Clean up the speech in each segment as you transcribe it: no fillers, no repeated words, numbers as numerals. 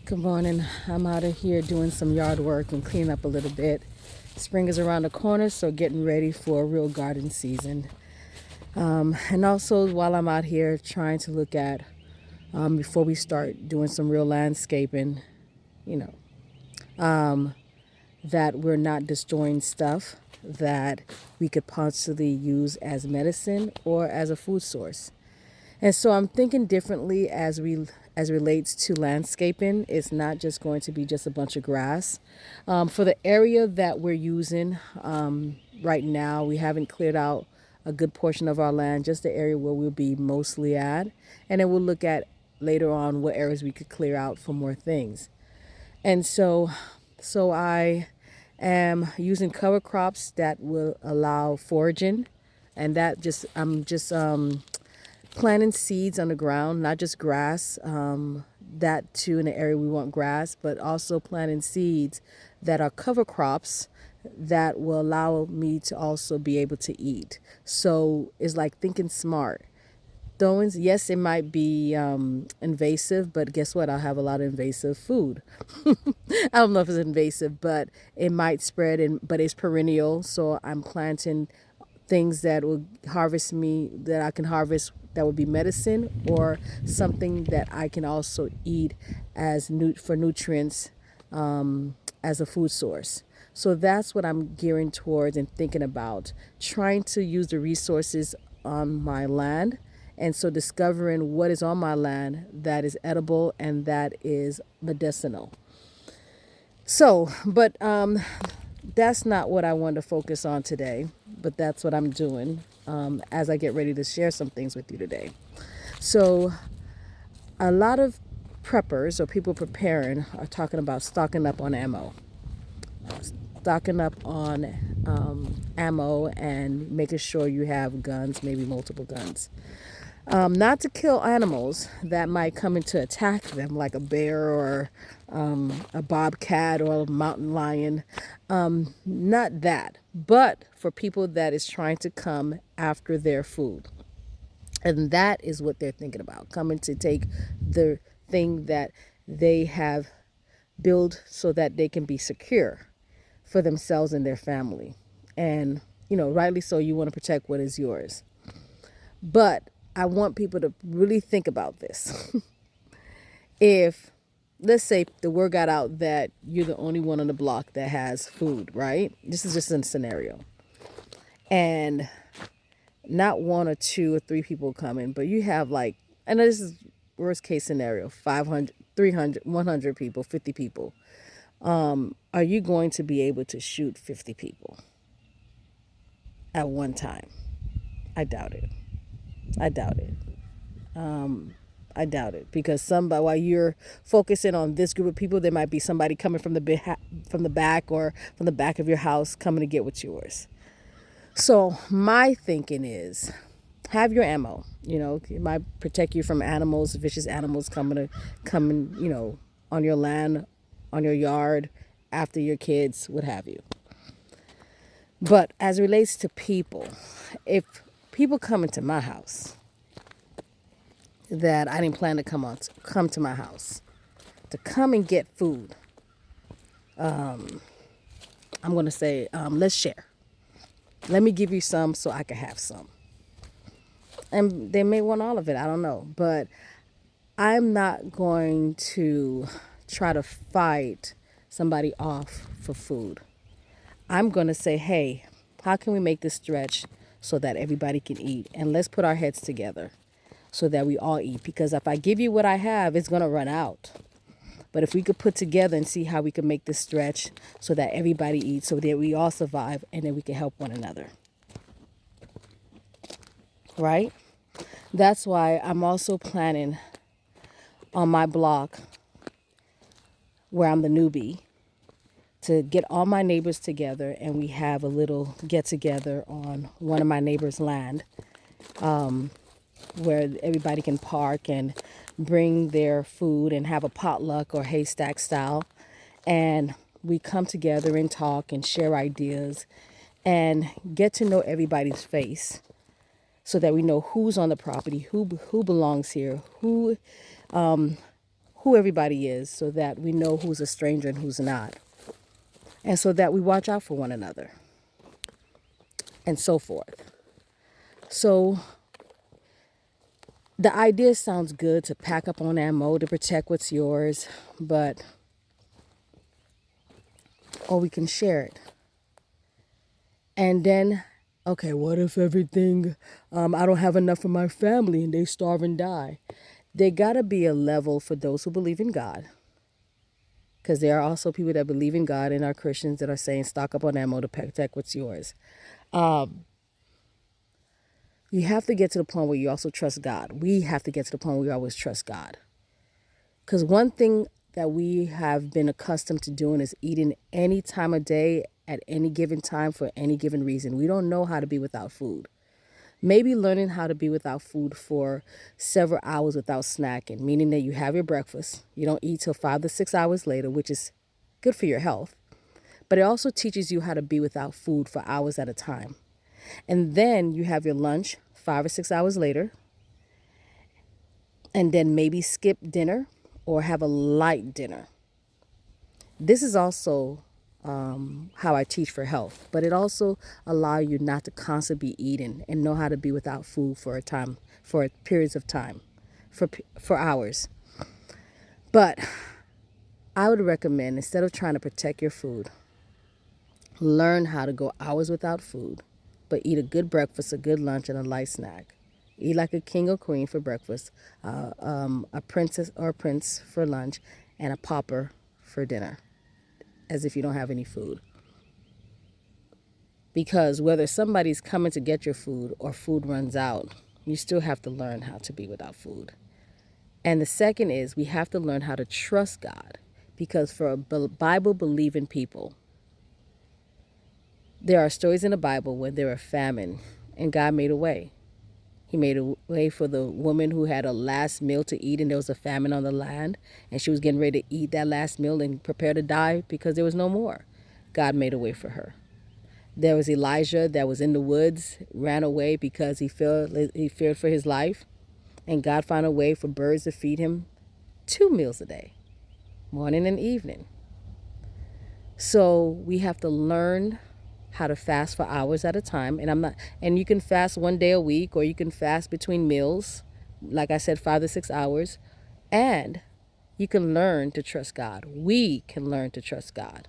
Good morning. I'm out of here doing some yard work and cleaning up a little bit. Spring is around the corner, so getting ready for a real garden season. And also, while I'm out here trying to look at, before we start doing some real landscaping, you know, that we're not destroying stuff that we could possibly use as medicine or as a food source. And so I'm thinking differently as relates to landscaping. It's not just going to be just a bunch of grass. For the area that we're using right now, we haven't cleared out a good portion of our land, just the area where we'll be mostly at. And then we'll look at later on what areas we could clear out for more things. And so I am using cover crops that will allow foraging, and that just I'm just planting seeds on the ground, not just grass. That too, in the area we want grass, but also planting seeds that are cover crops that will allow me to also be able to eat. So it's like thinking smart. Thorns, yes, it might be invasive, but guess what? I'll have a lot of invasive food. I don't know if it's invasive, but it might spread, but it's perennial. So I'm planting things that will harvest me, that I can harvest, that would be medicine, or something that I can also eat as for nutrients, as a food source. So that's what I'm gearing towards and thinking about, trying to use the resources on my land. And so discovering what is on my land that is edible and that is medicinal. So, but that's not what I want to focus on today, but that's what I'm doing as I get ready to share some things with you today. So a lot of preppers or people preparing are talking about stocking up on ammo. Stocking up on ammo and making sure you have guns, maybe multiple guns. Not to kill animals that might come in to attack them, like a bear or a bobcat or a mountain lion. Not that, but for people that is trying to come after their food. And that is what they're thinking about, coming to take the thing that they have built so that they can be secure for themselves and their family. And, rightly so, you want to protect what is yours. But I want people to really think about this. If, let's say, the word got out that you're the only one on the block that has food, right? This is just a scenario. And not one or two or three people coming, but you have and this is worst case scenario, 500, 300, 100 people, 50 people. Are you going to be able to shoot 50 people at one time? I doubt it. I doubt it because while you're focusing on this group of people, there might be somebody coming from the back or from the back of your house coming to get what's yours. So my thinking is, have your ammo. It might protect you from animals, vicious animals coming, on your land, on your yard, after your kids, what have you. But as it relates to people, if people come into my house that I didn't plan to come to my house to come and get food, I'm going to say, let's share. Let me give you some so I can have some. And they may want all of it. I don't know. But I'm not going to try to fight somebody off for food. I'm going to say, hey, how can we make this stretch so that everybody can eat? And let's put our heads together so that we all eat. Because if I give you what I have, it's going to run out. But if we could put together and see how we can make this stretch so that everybody eats, so that we all survive, and then we can help one another. Right? That's why I'm also planning on my block, where I'm the newbie, to get all my neighbors together, and we have a little get together on one of my neighbors' land, where everybody can park and bring their food and have a potluck or haystack style. And we come together and talk and share ideas and get to know everybody's face so that we know who's on the property, who belongs here, who who everybody is so that we know who's a stranger and who's not. And so that we watch out for one another and so forth. So the idea sounds good to pack up on ammo to protect what's yours, or we can share it. And then, okay, what if everything, I don't have enough for my family and they starve and die? There gotta be a level for those who believe in God. Because there are also people that believe in God and are Christians that are saying stock up on ammo to protect what's yours. You have to get to the point where you also trust God. We have to get to the point where we always trust God. Because one thing that we have been accustomed to doing is eating any time of day at any given time for any given reason. We don't know how to be without food. Maybe learning how to be without food for several hours without snacking, meaning that you have your breakfast. You don't eat till 5 to 6 hours later, which is good for your health. But it also teaches you how to be without food for hours at a time. And then you have your lunch 5 or 6 hours later. And then maybe skip dinner or have a light dinner. This is also how I teach for health, but it also allows you not to constantly be eating and know how to be without food for periods of time, for hours. But I would recommend, instead of trying to protect your food, learn how to go hours without food, but eat a good breakfast, a good lunch, and a light snack. Eat like a king or queen for breakfast, a princess or a prince for lunch, and a pauper for dinner, as if you don't have any food. Because whether somebody's coming to get your food or food runs out, you still have to learn how to be without food. And the second is we have to learn how to trust God. Because for a Bible-believing people, there are stories in the Bible where there were famine and God made a way. He made a way for the woman who had a last meal to eat and there was a famine on the land and she was getting ready to eat that last meal and prepare to die because there was no more. God made a way for her. There was Elijah that was in the woods, ran away because he feared for his life, and God found a way for birds to feed him 2 meals a day, morning and evening. So we have to learn how to fast for hours at a time, and you can fast 1 day a week, or you can fast between meals, like I said, 5 to 6 hours, and you can learn to trust God. We can learn to trust God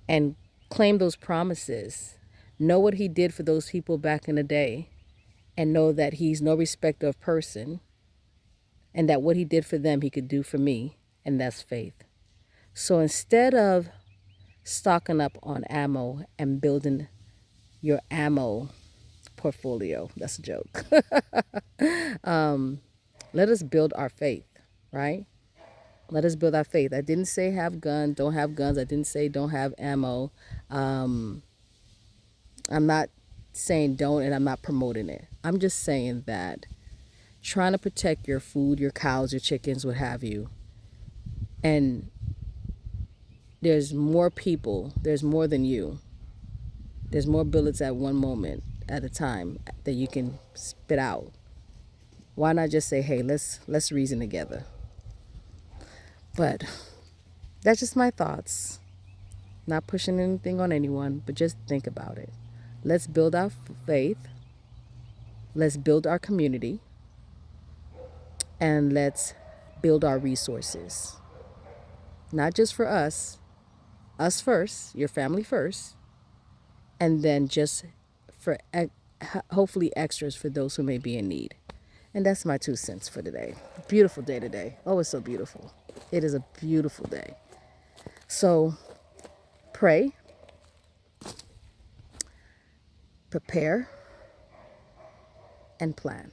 and claim those promises. Know what he did for those people back in the day, and know that he's no respecter of person, and that what he did for them, he could do for me, and that's faith. So instead of stocking up on ammo and building your ammo portfolio, that's a joke, let us build our faith, right? Let us build our faith. I didn't say have guns, don't have guns. I didn't say don't have ammo. I'm not saying don't, and I'm not promoting it. I'm just saying that trying to protect your food, your cows, your chickens, what have you, and there's more people, there's more than you. There's more bullets at one moment at a time that you can spit out. Why not just say, hey, let's reason together? But that's just my thoughts. Not pushing anything on anyone, but just think about it. Let's build our faith. Let's build our community. And let's build our resources. Not just for us first, your family first, and then just for hopefully extras for those who may be in need. And that's my 2 cents for today. Beautiful day today. Oh, it's so beautiful. It is a beautiful day. So pray, prepare, and plan.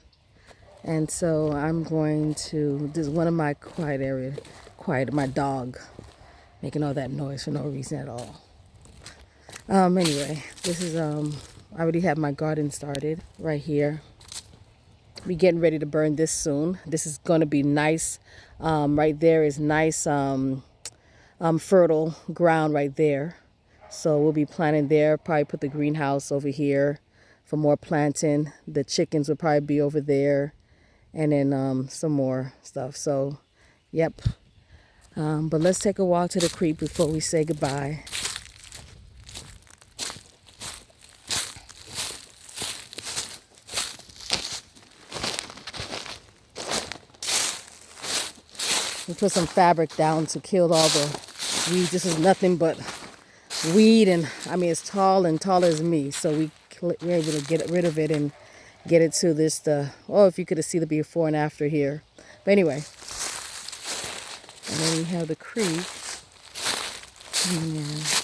And so I'm going to, this is one of my my dog making all that noise for no reason at all. Anyway, this is, I already have my garden started right here. We're getting ready to burn this soon. This is going to be nice. Right there is nice, fertile ground right there. So we'll be planting there. Probably put the greenhouse over here for more planting. The chickens will probably be over there. and then some more stuff. So, yep. But let's take a walk to the creek before we say goodbye. We put some fabric down to kill all the weeds. This is nothing but weed, and I mean it's tall and taller as me. So we're able to get rid of it and get it to this. If you could see the before and after here. But anyway, and then we have the creek. Yeah.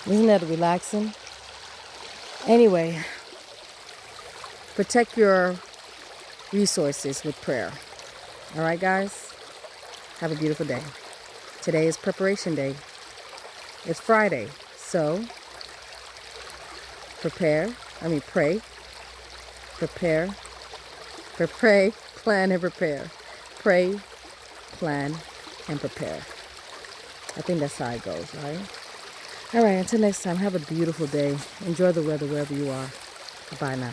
Isn't that relaxing? Anyway, protect your resources with prayer. All right, guys? Have a beautiful day. Today is preparation day. It's Friday. So, pray, plan, and prepare. Pray, plan, and prepare. I think that's how it goes, right? All right, until next time, have a beautiful day. Enjoy the weather wherever you are. Bye now.